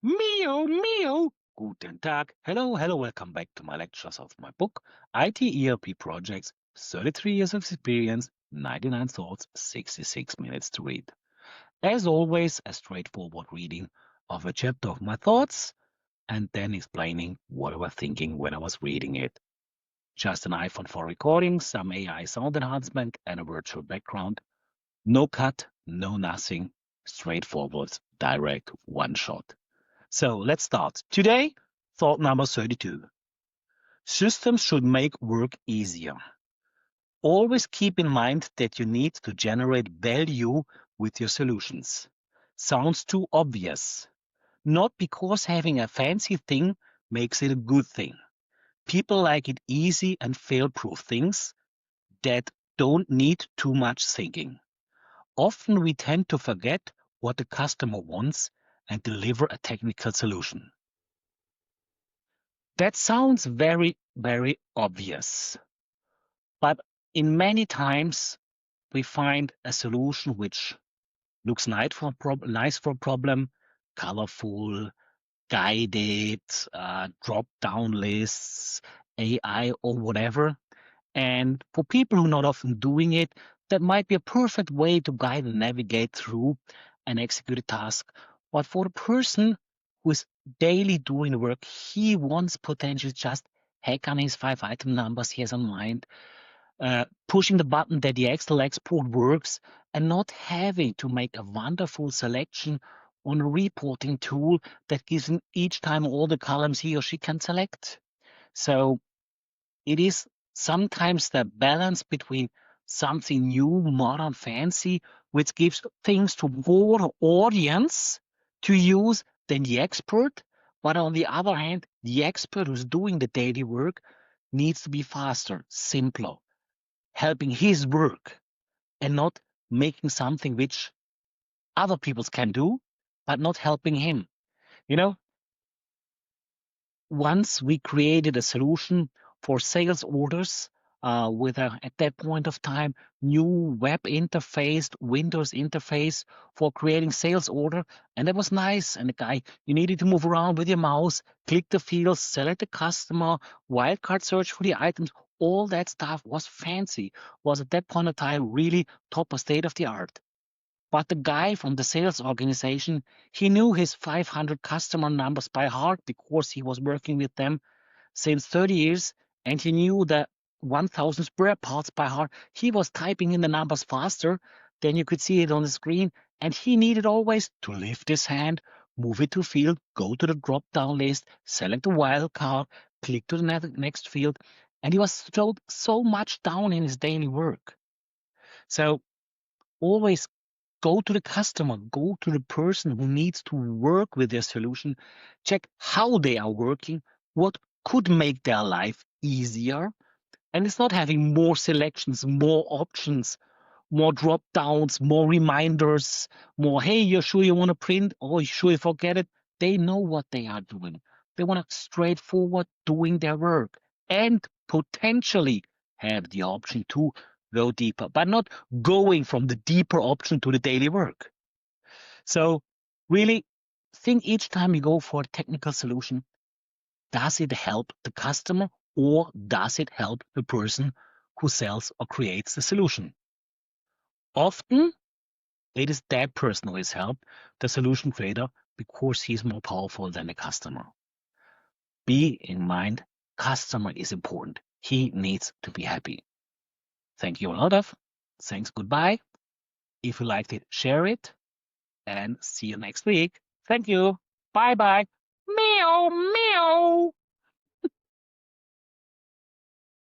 Mio, Mio. Guten Tag. Hello, hello. Welcome back to my lectures of my book, IT ERP Projects, 33 Years of Experience, 99 Thoughts, 66 Minutes to Read. As always, a straightforward reading of a chapter of my thoughts and then explaining what I was thinking when I was reading it. Just an iPhone for recording, some AI sound enhancement, and a virtual background. No cut, no nothing. Straightforward, direct, one shot. So let's start. Today, thought number 32. Systems should make work easier. Always keep in mind that you need to generate value with your solutions. Sounds too obvious. Not because having a fancy thing makes it a good thing. People like it easy and fail-proof things that don't need too much thinking. Often we tend to forget what the customer wants and deliver a technical solution. That sounds very, very obvious. But in many times, we find a solution which looks nice for a problem, colorful, guided, drop-down lists, AI or whatever. And for people who are not often doing it, that might be a perfect way to guide and navigate through and execute a task. But for the person who is daily doing the work, he wants potentially just hack on his 5 item numbers he has on mind, pushing the button that the Excel export works, and not having to make a wonderful selection on a reporting tool that gives him each time all the columns he or she can select. So it is sometimes the balance between something new, modern, fancy, which gives things to more audience to use than the expert. But on the other hand, the expert who's doing the daily work needs to be faster, simpler, helping his work and not making something which other people can do, but not helping him. You know, once we created a solution for sales orders with at that point of time, new web interface, Windows interface for creating sales order. And that was nice. And the guy, you needed to move around with your mouse, click the fields, select the customer, wildcard search for the items. All that stuff was fancy, was at that point of time really top of state of the art. But the guy from the sales organization, he knew his 500 customer numbers by heart because he was working with them since 30 years, and he knew the 1,000 spare parts by heart. He was typing in the numbers faster than you could see it on the screen, and he needed always to lift his hand, move it to field, go to the drop-down list, select the wildcard, click to the next field, and he was so much down in his daily work. So always go to the customer, go to the person who needs to work with their solution, check how they are working, what could make their life easier. And it's not having more selections, more options, more drop downs, more reminders, more, hey, you're sure you want to print? Oh, you sure you forget it? They know what they are doing. They want to straightforward doing their work and potentially have the option to go deeper, but not going from the deeper option to the daily work. So really think each time you go for a technical solution, does it help the customer or does it help the person who sells or creates the solution? Often it is that person who is helped, the solution creator, because he's more powerful than the customer. Be in mind, customer is important. He needs to be happy. Thank you a lot of. Thanks, goodbye. If you liked it, share it and see you next week. Thank you. Bye bye. Meow, meow.